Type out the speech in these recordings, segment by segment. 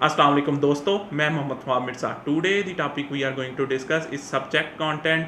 अस्सलाम वालेकुम दोस्तों, मैं Mohammad Fawad Mirza. Today the topic we are going to discuss is subject content,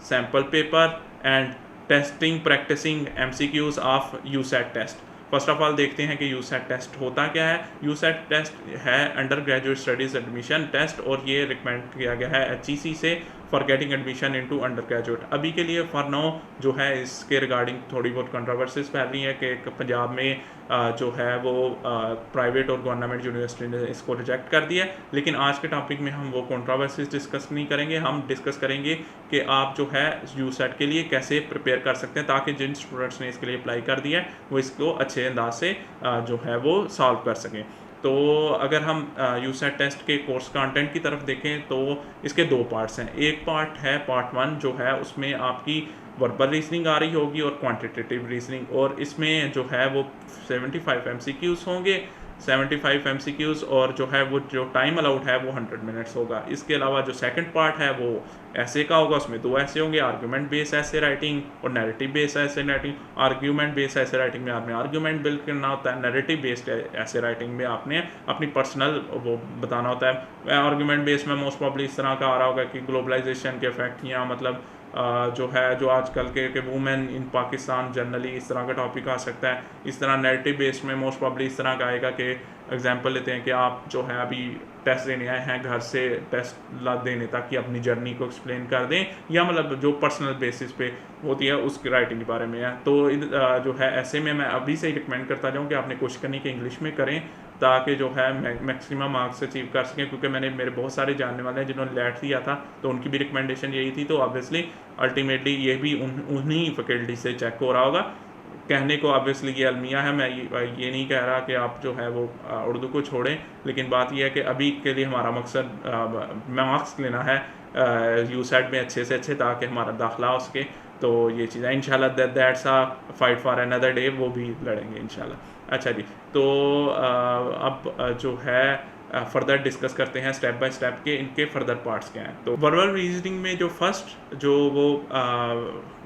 sample paper and testing practising MCQs of USAT test. First of all देखते हैं कि USAT test होता क्या है। यूसेट टेस्ट है undergraduate studies admission test और ये recommend किया गया है HEC से for getting admission into undergraduate. अभी के लिए फॉर नाउ जो है इसके रिगार्डिंग थोड़ी बहुत कंट्रोवर्सीज फैल रही है कि पंजाब में जो है वो प्राइवेट और गवर्नमेंट यूनिवर्सिटी ने इसको रिजेक्ट कर दिया। लेकिन आज के टॉपिक में हम वो कंट्रोवर्सीज डिस्कस नहीं करेंगे, हम डिस्कस करेंगे कि आप जो है यूसेट के लिए कैसे प्रिपेयर कर सकते हैं ताकि जिन स्टूडेंट्स ने इसके लिए अप्लाई कर दिया है वो इसको अच्छे अंदाज से जो है वो सॉल्व कर सकें। तो अगर हम यूसेट टेस्ट के कोर्स कंटेंट की तरफ देखें तो इसके दो पार्ट्स हैं। एक पार्ट है पार्ट 1 जो है उसमें आपकी वर्बल रीजनिंग आ रही होगी और क्वांटिटेटिव रीजनिंग, और इसमें जो है वो 75 MCQs होंगे, 75 MCQs, और जो है वो जो टाइम अलाउड है वो 100 मिनट्स होगा। इसके अलावा जो सेकंड पार्ट है वो ऐसे का होगा, उसमें दो ऐसे होंगे, आर्ग्यूमेंट बेस्ड ऐसे राइटिंग और नैरेटिव बेस्ड ऐसे राइटिंग। आर्ग्यूमेंट बेस्ड ऐसे राइटिंग में आपने आर्ग्यूमेंट बिल्ड करना होता है, नैरेटिव बेस्ड ऐसे राइटिंग में आपने अपनी पर्सनल वो बताना होता है। आर्ग्यूमेंट बेस्ड में मोस्ट प्रॉब्ली इस तरह का आ रहा होगा कि ग्लोबलाइजेशन के इफेक्ट या मतलब जो है जो आजकल के वुमेन इन पाकिस्तान जनरली इस तरह का टॉपिक आ सकता है। इस तरह नैरेटिव बेस्ड में मोस्ट प्रॉब्ली इस तरह का आएगा कि एग्जांपल लेते हैं कि आप जो है अभी टेस्ट देने आए हैं, घर से टेस्ट देने तक की अपनी जर्नी को एक्सप्लेन कर दें, या मतलब जो पर्सनल बेसिस पे होती है उसकी राइटिंग के बारे में है। तो जो है ऐसे में मैं अभी से ही रिकमेंड करता जाऊँ कि आपने कोशिश करनी कि इंग्लिश में करें ताकि जो है मैक्सिमम मार्क्स अचीव कर सकें, क्योंकि मेरे बहुत सारे जानने वाले हैं जिन्होंने लेट दिया था तो उनकी भी रिकमेंडेशन यही थी। तो ऑब्वियसली अल्टीमेटली ये भी उन्हीं फैकल्टी से चेक हो रहा होगा। कहने को ऑब्वियसली ये अलमिया है, मैं ये नहीं कह रहा कि आप जो है वो उर्दू को छोड़ें, लेकिन बात यह है कि अभी के लिए हमारा मकसद मार्क्स लेना है यूसेट में अच्छे से अच्छे, ताकि हमारा दाखिला हो सके। तो ये चीज़ें इंशाल्लाह that's a fight for another day, वो भी लड़ेंगे इंशाल्लाह। अच्छा जी, तो अब जो है फर्दर डिस्कस करते हैं स्टेप बाय स्टेप के इनके फर्दर पार्ट्स क्या हैं। तो वर्बल रीजनिंग में जो फर्स्ट जो वो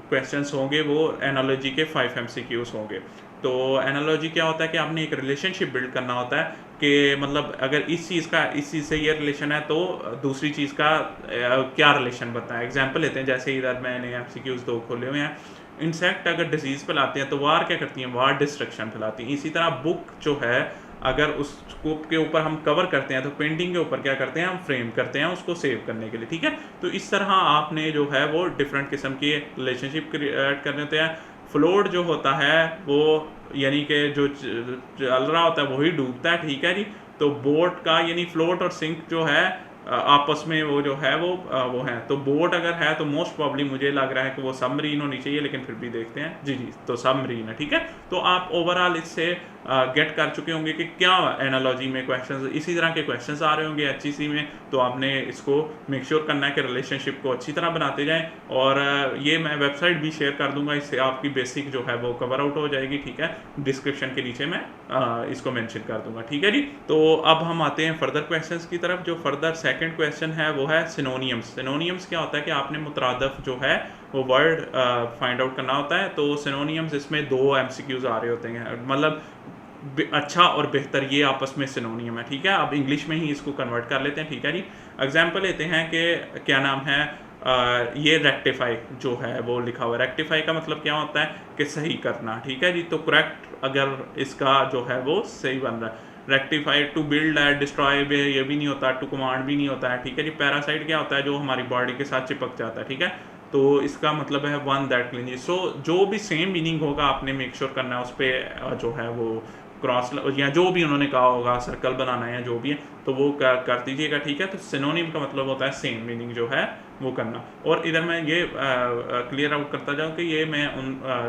क्वेश्चंस होंगे वो एनालॉजी के 5 MCQs होंगे। तो एनालॉजी क्या होता है कि आपने एक रिलेशनशिप बिल्ड करना होता है कि मतलब अगर इस चीज़ से ये रिलेशन है तो दूसरी चीज़ का क्या रिलेशन बनता है। एग्जांपल लेते हैं, जैसे इधर मैंने MCQs 2 खोले हुए हैं। इंसेक्ट अगर डिजीज़ फैलाते हैं तो वार क्या करती हैं, वार डिस्ट्रक्शन फैलाती हैं। इसी तरह बुक जो है अगर उस स्कोप के ऊपर हम कवर करते हैं तो पेंटिंग के ऊपर क्या करते हैं, हम फ्रेम करते हैं उसको सेव करने के लिए, ठीक है। तो इस तरह आपने जो है वो डिफरेंट किस्म की रिलेशनशिप क्रिएट करने होते हैं। फ्लोट जो होता है वो यानी कि जो चल रहा होता है वही डूबता है, ठीक है जी। तो बोट का यानी फ्लोट और सिंक जो है आपस में वो जो है वो हैं। तो बोट अगर है तो मोस्ट प्रॉब्ली मुझे लग रहा है कि वो सबमरीन होनी चाहिए, लेकिन फिर भी देखते हैं। जी तो सबमरीन है, ठीक है। तो आप ओवरऑल इससे गेट कर चुके होंगे कि क्या एनालॉजी में क्वेश्चंस इसी तरह के क्वेश्चंस आ रहे होंगे HEC में। तो आपने इसको मेक श्योर करना है कि रिलेशनशिप को अच्छी तरह बनाते जाएं, और ये मैं वेबसाइट भी शेयर कर दूंगा, इससे आपकी बेसिक जो है वो कवर आउट हो जाएगी, ठीक है। डिस्क्रिप्शन के नीचे मैं इसको मेंशन कर दूंगा, ठीक है जी। तो अब हम आते हैं फर्दर क्वेश्चंस की तरफ। जो फर्दर सेकंड क्वेश्चन है वो है सिनोनियम्स। सिनोनियम्स क्या होता है कि आपने मुतरादफ जो है वो वर्ड फाइंड आउट करना होता है। तो सिनोनियम्स इसमें 2 MCQs आ रहे होते हैं, मतलब अच्छा और बेहतर ये आपस में सिनोनियम है, ठीक है। अब इंग्लिश में ही इसको कन्वर्ट कर लेते हैं, ठीक है जी। एग्जाम्पल लेते हैं कि क्या नाम है ये रेक्टिफाई जो है वो लिखा हुआ है। रेक्टिफाई का मतलब क्या होता है कि सही करना, ठीक है जी। तो करेक्ट अगर इसका जो है वो सही बन रहा है। रेक्टिफाई टू बिल्ड है, डिस्ट्रॉय ये भी नहीं होता, टू कमांड भी नहीं होता है, ठीक है जी। पैरासाइट क्या होता है, जो हमारी बॉडी के साथ चिपक जाता है, ठीक है। तो इसका मतलब है वन दैट क्लीन। सो जो भी सेम मीनिंग होगा आपने मेक श्योर करना है उस पर जो है वो क्रॉस या जो भी उन्होंने कहा होगा सर्कल बनाना है या जो भी है तो वो कर दीजिएगा, ठीक है। तो सिनोनिम का मतलब होता है सेम मीनिंग जो है वो करना। और इधर मैं ये क्लियर आउट करता जाऊँ कि ये मैं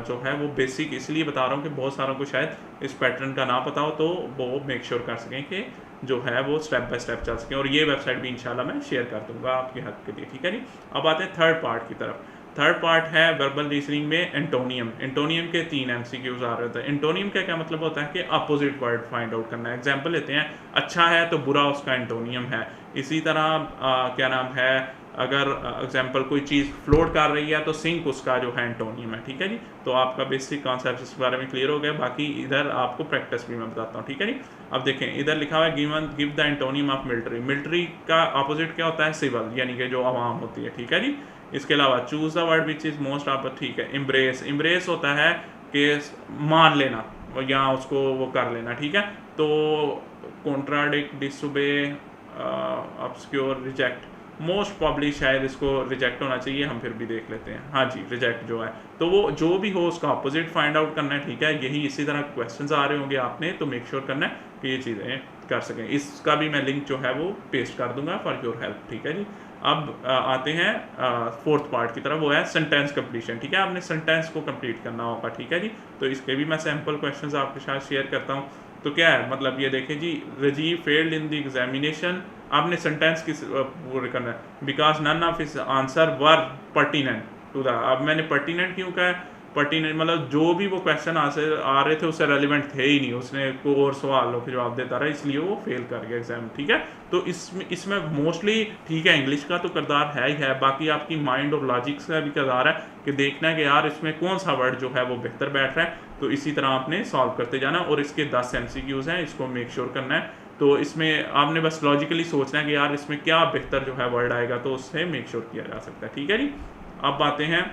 जो है वो बेसिक इसलिए बता रहा हूँ कि बहुत सारों को शायद इस पैटर्न का ना पता हो, तो वो मेक श्योर कर सकें कि जो है वो स्टेप बाय स्टेप चल सकें। और ये वेबसाइट भी इंशाल्लाह मैं शेयर कर दूंगा आपके हक के लिए, ठीक है जी। अब आते हैं थर्ड पार्ट की तरफ। थर्ड पार्ट है वर्बल रीजनिंग में एंटोनियम। एंटोनियम के 3 एमसीक्यूज आ रहे होते हैं। एंटोनियम का क्या मतलब होता है कि अपोजिट वर्ड फाइंड आउट करना है। एग्जांपल लेते हैं, अच्छा है तो बुरा उसका एंटोनियम है। इसी तरह क्या नाम है, अगर एग्जांपल कोई चीज़ फ्लोट कर रही है तो सिंक उसका जो है एंटोनियम है। ठीक है जी, तो आपका बेसिक कॉन्सेप्ट इस बारे में क्लियर हो गया। बाकी इधर आपको प्रैक्टिस भी मैं बताता हूँ। ठीक है जी, अब देखें इधर लिखा हुआ है give the antonym of military. Military का अपोजिट क्या होता है? सिविल, यानी कि जो आवाम होती है। ठीक है जी, इसके अलावा choose the word which is most आप, ठीक है, एम्ब्रेस। एम्ब्रेस होता है कि मान लेना या उसको वो कर लेना। ठीक है, तो contradict, disobey, obscure, reject. Most probably शायद इसको रिजेक्ट होना चाहिए, हम फिर भी देख लेते हैं। हाँ जी, रिजेक्ट जो है, तो वो जो भी हो उसका अपोजिट फाइंड आउट करना है। ठीक है, यही इसी तरह क्वेश्चंस आ रहे होंगे आपने, तो मेक श्योर करना है कि ये चीज़ें कर सकें। इसका भी मैं लिंक जो है वो पेस्ट कर दूंगा फॉर योर हेल्प। ठीक है जी, अब आते हैं फोर्थ पार्ट की तरफ, वो है सेंटेंस कंप्लीशन। ठीक है, आपने सेंटेंस को कंप्लीट करना होगा। ठीक है जी, तो इसके भी मैं सैम्पल क्वेश्चंस आपके साथ शेयर करता हूँ। तो क्या है मतलब, ये देखें जी, Rajeev failed in the examination. आपने सेंटेंस किस पूरे करना है, because none of his answer were pertinent to the. अब मैंने पर्टिनेंट क्यों कहा है? पर्टिनेंट मतलब जो भी वो क्वेश्चन आ रहे थे उससे रेलिवेंट थे ही नहीं, उसने कोई और सवालों के जवाब देता रहा, इसलिए वो फेल कर गया एग्जाम। ठीक है, तो इसमें मोस्टली, ठीक है, इंग्लिश का तो किरदार है ही है, बाकी आपकी माइंड और लॉजिक का भी किरदार है कि देखना है कि यार इसमें कौन सा वर्ड जो है वो बेहतर बैठ रहा है। तो इसी तरह आपने सॉल्व करते जाना, और इसके 10 MCQs हैं, इसको मेक श्योर करना है। तो इसमें आपने बस लॉजिकली सोचना है कि यार इसमें क्या बेहतर जो है वर्ड आएगा, तो उससे मेक श्योर किया जा सकता है। ठीक है जी, अब आते हैं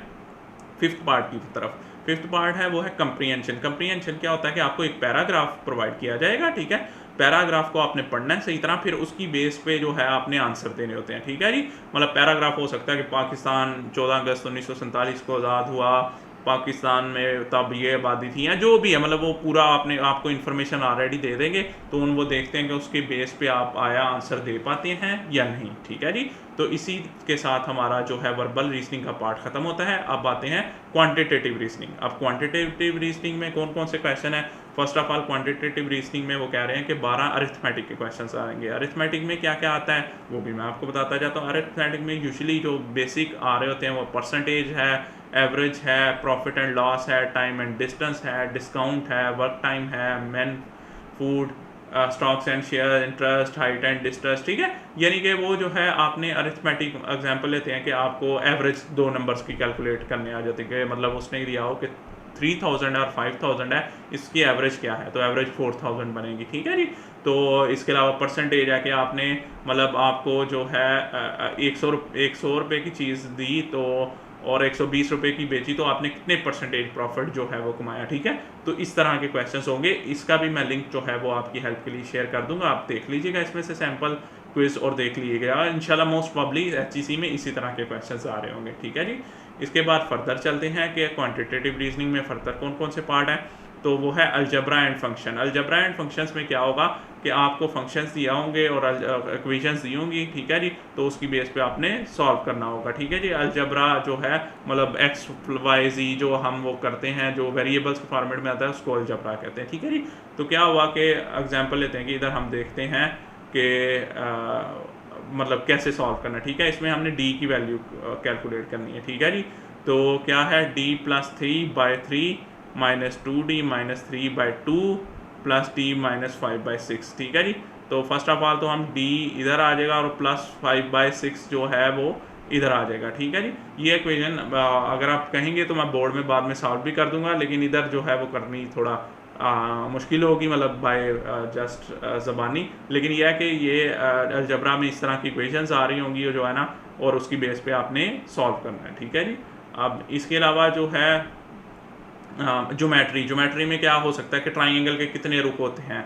फिफ्थ पार्ट की तरफ। फिफ्थ पार्ट है वो है कंप्रीहेंशन। कंप्रीहेंशन क्या होता है कि आपको एक पैराग्राफ प्रोवाइड किया जाएगा। ठीक है, पैराग्राफ को आपने पढ़ना है सही तरह, फिर उसकी बेस पे जो है आपने आंसर देने होते हैं। ठीक है जी, मतलब पैराग्राफ हो सकता है कि पाकिस्तान 14 अगस्त 1947 को आज़ाद हुआ, पाकिस्तान में तब ये आबादी थी, या जो भी है, मतलब वो पूरा आपको इन्फॉर्मेशन ऑलरेडी दे देंगे, तो वो देखते हैं कि उसके बेस पे आप आया आंसर दे पाते हैं या नहीं। ठीक है जी, तो इसी के साथ हमारा जो है वर्बल रीजनिंग का पार्ट खत्म होता है। अब आते हैं क्वांटिटेटिव रीजनिंग। अब क्वांटिटेटिव रीजनिंग में कौन कौन से क्वेश्चन है? First of all quantitative reasoning में वो कह रहे हैं कि 12 अरिथमेटिक के क्वेश्चंस आएंगे। अरिथमेटिक में क्या क्या आता है वो भी मैं आपको बताता जाता हूँ। अरिथमेटिक में यूजुअली जो बेसिक आ रहे होते हैं वो परसेंटेज है, एवरेज है, प्रॉफिट एंड लॉस है, टाइम एंड डिस्टेंस है, डिस्काउंट है, वर्क टाइम है, man food, stocks and share, interest, height and distress. ठीक है, यानी कि वो जो है आपने अरिथमेटिक एग्जांपल लेते हैं कि आपको एवरेज 2 नंबर्स की कैलकुलेट करने आ जाती है, मतलब उसने दिया हो कि 3000 और 5000 है, इसकी एवरेज क्या है, तो एवरेज 4000 बनेगी। ठीक है जी, तो इसके अलावा परसेंटेज है कि आपने मतलब आपको जो है 100 रुपये की चीज़ दी तो और 120 रुपये की बेची, तो आपने कितने परसेंटेज प्रॉफिट जो है वो कमाया। ठीक है, तो इस तरह के क्वेश्चंस होंगे। इसका भी मैं लिंक जो है वो आपकी हेल्प के लिए शेयर कर दूंगा, आप देख लीजिएगा इसमें से सैम्पल क्विज और देख लीजिएगा। इंशाल्लाह मोस्ट प्रॉब्ली HEC में इसी तरह के क्वेश्चंस आ रहे होंगे। ठीक है जी, इसके बाद फर्दर चलते हैं कि क्वान्टिटेटिव रीजनिंग में फर्दर कौन कौन से पार्ट हैं। तो वो है algebra and function. Algebra and functions में क्या होगा कि आपको फंक्शंस दिया होंगे और इक्वेशंस दी होंगी। ठीक है जी, तो उसकी बेस पे आपने सॉल्व करना होगा। ठीक है जी, अलजबरा जो है मतलब एक्स वाई जी जो हम वो करते हैं, जो वेरिएबल्स के फॉर्मेट में आता है उसको अलजबरा कहते हैं। ठीक है जी, तो क्या हुआ कि एग्जाम्पल लेते हैं कि इधर हम देखते हैं कि मतलब कैसे सॉल्व करना। ठीक है, इसमें हमने डी की वैल्यू कैलकुलेट करनी है। ठीक है जी, तो क्या है d+3/3 -2d -3/2 +d -5/6। ठीक है जी, तो फर्स्ट ऑफ ऑल तो हम d इधर आ जाएगा और +5/6 जो है वो इधर आ जाएगा। ठीक है जी, ये इक्वेशन अगर आप कहेंगे तो मैं बोर्ड में बाद में सॉल्व भी कर दूंगा, लेकिन इधर जो है वो करनी थोड़ा मुश्किल होगी, मतलब बाय जस्ट ज़बानी। लेकिन यह है कि ये अलजबरा में इस तरह की इक्वेशंस आ रही होंगी जो है ना, और उसकी बेस पे आपने सॉल्व करना है। ठीक है जी, अब इसके अलावा जो है ज्योमेट्री में क्या हो सकता है कि ट्राइंगल के कितने रुख होते हैं,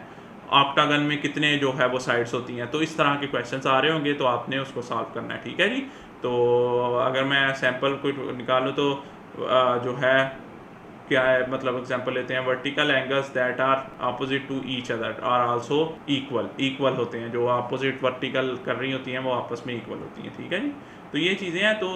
ऑक्टागन में कितने जो है वो साइड्स होती हैं, तो इस तरह के क्वेश्चंस आ रहे होंगे, तो आपने उसको सॉल्व करना है। ठीक है जी, तो अगर मैं सैम्पल को निकालूँ तो जो है क्या है, मतलब एग्जांपल लेते हैं, vertical angles that are opposite to each other are also equal होते हैं, जो ऑपोजिट वर्टिकल कर रही होती हैं वो आपस में इक्वल होती हैं। ठीक है जी, तो ये चीज़ें हैं। तो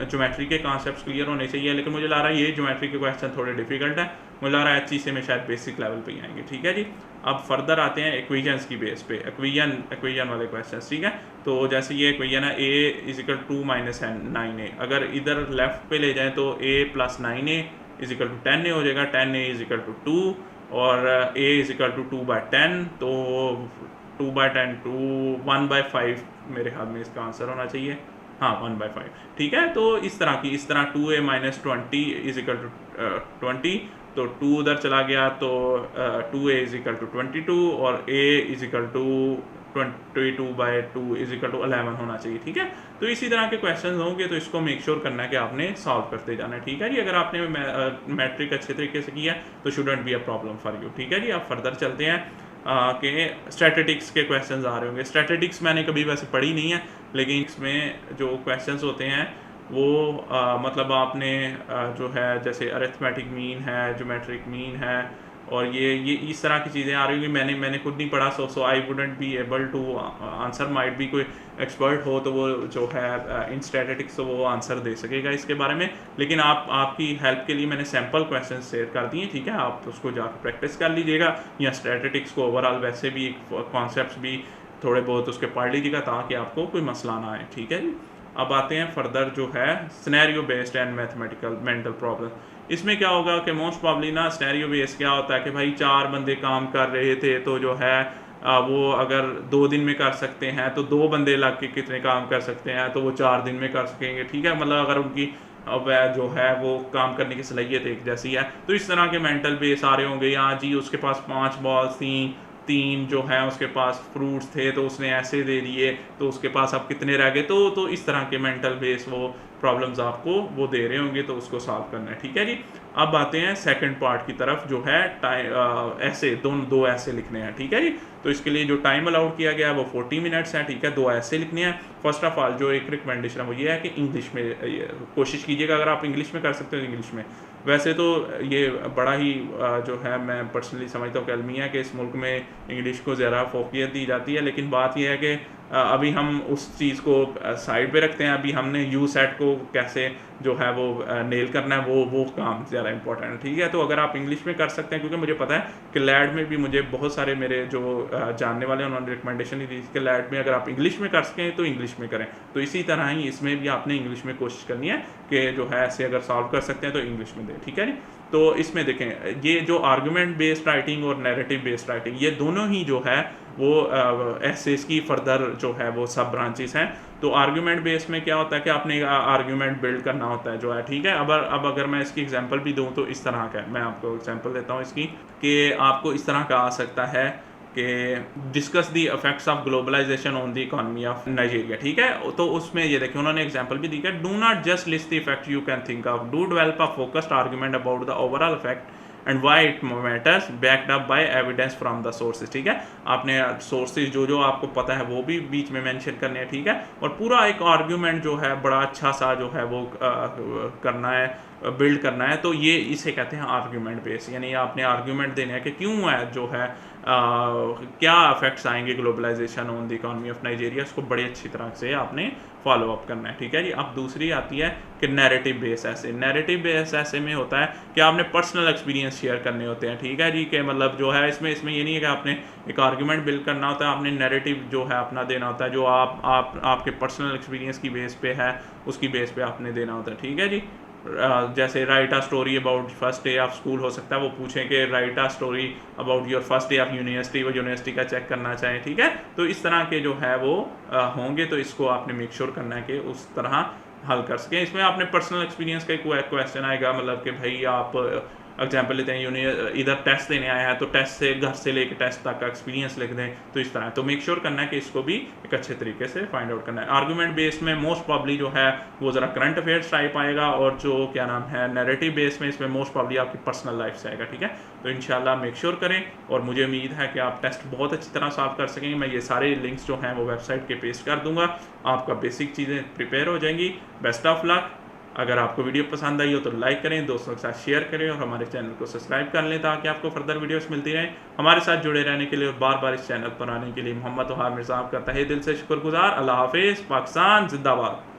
ज्योमेट्री के कॉन्सेप्ट्स क्लियर होने चाहिए, लेकिन मुझे लग रहा है ये ज्योमेट्री के क्वेश्चन थोड़े डिफिकल्ट हैं, मुझे लग रहा है HEC में शायद बेसिक लेवल पे ही आएंगे, ठीक है जी। अब फर्दर आते हैं इक्वेशंस की बेस पे, इक्वेशन वाले क्वेश्चन, ठीक है। तो जैसे ये इक्वेशन है a is equal to minus 9a, अगर इधर लेफ्ट पे ले जाएं तो a plus 9a is equal to 10a हो जाएगा, 10a इज इक्वल टू 2, और a इज इक्वल टू 2/10, तो 2/10 टू 1/5 मेरे ख्याल में इसका आंसर होना चाहिए, हाँ 1/5, ठीक है। तो इस तरह 2a minus 20 is equal to 20, तो 2 उधर चला गया तो 2a इज इक्वल टू 22, और a is equal to 22/2 is equal to 11 होना चाहिए, ठीक है। तो इसी तरह के क्वेश्चन होंगे, तो इसको मेक श्योर करना है कि आपने सॉल्व करते जाना है, ठीक है जी। अगर आपने मैट्रिक अच्छे तरीके से किया तो shouldn't be a problem for you, ठीक है जी। अब फर्दर चलते हैं कि स्टैटिस्टिक्स के क्वेश्चंस आ रहे होंगे। स्टैटिस्टिक्स मैंने कभी वैसे पढ़ी नहीं है, लेकिन इसमें जो क्वेश्चंस होते हैं वो मतलब आपने जो है जैसे अरिथमेटिक मीन है, ज्योमेट्रिक मीन है, और ये इस तरह की चीज़ें आ रही होंगी। मैंने खुद नहीं पढ़ा, so I wouldn't be able to answer. Might भी कोई एक्सपर्ट हो तो वो जो है इन स्टैटिस्टिक्स तो वो आंसर दे सकेगा इसके बारे में, लेकिन आपकी हेल्प के लिए मैंने सैम्पल क्वेश्चन शेयर कर दिए, ठीक है। आप उसको जाकर प्रैक्टिस कर लीजिएगा, या स्टैटिस्टिक्स को ओवरऑल वैसे भी कॉन्सेप्ट भी थोड़े बहुत उसके पढ़ लीजिएगा ताकि आपको कोई मसला ना आए, ठीक है जी। अब आते हैं फर्दर जो है scenario based and mathematical mental problem. इसमें क्या होगा कि मोस्ट प्रॉब्ली ना सिनेरियो बेस्ड क्या होता है कि भाई 4 बंदे काम कर रहे थे, तो जो है वो अगर 2 दिन में कर सकते हैं तो 2 बंदे लग के कितने काम कर सकते हैं, तो वो 4 दिन में कर सकेंगे, ठीक है। मतलब अगर उनकी वह जो है वो काम करने की सलाहियत एक जैसी है, तो इस तरह के मेंटल बेस आ रहे होंगे। यहाँ जी उसके पास 5 बॉल्स थी, 3 जो है उसके पास फ्रूट्स थे तो उसने ऐसे दे दिए, तो उसके पास अब कितने रह गए, तो इस तरह के मेंटल बेस वो प्रॉब्लम्स आपको वो दे रहे होंगे, तो उसको सॉल्व करना है, ठीक है जी। अब आते हैं सेकंड पार्ट की तरफ, जो है ऐसे दो ऐसे लिखने हैं, ठीक है जी। तो इसके लिए जो टाइम अलाउड किया गया है वो 40 मिनट्स है, ठीक है। 2 ऐसे लिखने हैं। फर्स्ट ऑफ ऑल जो एक रिकमेंडेशन है वो ये है कि इंग्लिश में कोशिश कीजिएगा, अगर आप इंग्लिश में कर सकते हो इंग्लिश में। वैसे तो ये बड़ा ही जो है मैं पर्सनली समझता हूँ कि अलमिया है कि इस मुल्क में इंग्लिश को ज़्यादा फोकियत दी जाती है, लेकिन बात यह है कि अभी हम उस चीज़ को साइड पे रखते हैं। अभी हमने यूसेट को कैसे जो है वो नेल करना है, वो काम ज़्यादा इंपॉर्टेंट है, ठीक है। तो अगर आप इंग्लिश में कर सकते हैं, क्योंकि मुझे पता है कि लैड में भी मुझे बहुत सारे मेरे जो जानने वाले हैं उन्होंने रिकमेंडेशन दी कि लैड में अगर आप इंग्लिश में कर सकें तो इंग्लिश में करें। तो इसी तरह ही इसमें भी आपने इंग्लिश में कोशिश करनी है कि जो है ऐसे अगर सॉल्व कर सकते हैं तो इंग्लिश में दें, ठीक है जी। तो इसमें देखें ये जो आर्गूमेंट बेस्ड राइटिंग और नैरेटिव बेस्ड राइटिंग, ये दोनों ही जो है वो एसेस की फर्दर जो है वो सब ब्रांचेस हैं। तो आर्गूमेंट बेस में क्या होता है कि आपने आर्गूमेंट बिल्ड करना होता है जो है, ठीक है। अब अगर मैं इसकी एग्जांपल भी दूं तो इस तरह का मैं आपको एग्जांपल देता हूं इसकी, कि आपको इस तरह का आ सकता है कि discuss the effects of globalisation on the economy of Nigeria, ठीक है। तो उसमें ये देखिए उन्होंने एग्जांपल भी दी है, do not just list the effect you can think of, do develop a focused argument about the overall effect and why it matters backed up by evidence from the sources, ठीक है। आपने sources जो आपको पता है वो भी बीच में मेंशन करने हैं, ठीक है। और पूरा एक आर्ग्यूमेंट जो है बड़ा अच्छा सा जो है वो करना है, बिल्ड करना है। तो ये इसे कहते हैं आर्ग्यूमेंट बेस, यानी आपने आर्ग्यूमेंट देने हैं कि क्यों है जो है क्या इफेक्ट्स आएंगे globalisation on the economy of Nigeria, उसको बड़ी अच्छी तरह से आपने फॉलो अप करना है, ठीक है जी। अब दूसरी आती है कि नैरेटिव बेस ऐसे। नैरेटिव बेस ऐसे में होता है कि आपने पर्सनल एक्सपीरियंस शेयर करने होते हैं, ठीक है जी। कि मतलब जो है इसमें ये नहीं है कि आपने एक आर्गूमेंट बिल्ड करना होता है, आपने नैरेटिव जो है अपना देना होता है, जो आपके पर्सनल एक्सपीरियंस की बेस पे है उसकी बेस पे आपने देना होता है, ठीक है जी। जैसे write a story about first day of school हो सकता है, वो पूछें कि write a story about your first day of university, वो यूनिवर्सिटी का चेक करना चाहें, ठीक है। तो इस तरह के जो है वो होंगे, तो इसको आपने मेक श्योर करना है कि उस तरह हल कर सकें। इसमें आपने पर्सनल एक्सपीरियंस का एक क्वेश्चन आएगा, मतलब कि भाई आप एग्जाम्पल लेते हैं इधर टेस्ट देने आया है तो टेस्ट से घर से लेकर टेस्ट तक का एक्सपीरियंस लिख दें, तो इस तरह। तो मेक श्योर करना है कि इसको भी एक अच्छे तरीके से फाइंड आउट करना है। आर्गूमेंट बेस में मोस्ट प्रॉब्ली जो है वो ज़रा करंट अफेयर्स टाइप आएगा, और जो क्या नाम है नैरेटिव बेस में इसमें मोस्ट प्रॉब्ली आपकी पर्सनल लाइफ से आएगा, ठीक है। तो इंशाल्लाह मेक श्योर करें, और मुझे उम्मीद है कि आप टेस्ट बहुत अच्छी तरह सॉल्व कर सकेंगे। मैं ये सारे लिंक्स जो हैं वो वेबसाइट के पेस्ट कर दूंगा, आपका बेसिक चीज़ें प्रिपेयर हो जाएंगी। Best of luck. अगर आपको वीडियो पसंद आई हो तो लाइक करें, दोस्तों के साथ शेयर करें, और हमारे चैनल को सब्सक्राइब कर लें ताकि आपको फर्दर वीडियोस मिलती रहें। हमारे साथ जुड़े रहने के लिए और बार बार इस चैनल पर आने के लिए मोहम्मद वहाब मिर्ज़ा आपका तहे दिल से शुक्रगुजार। अल्लाह हाफिज़। पाकिस्तान जिंदाबाद।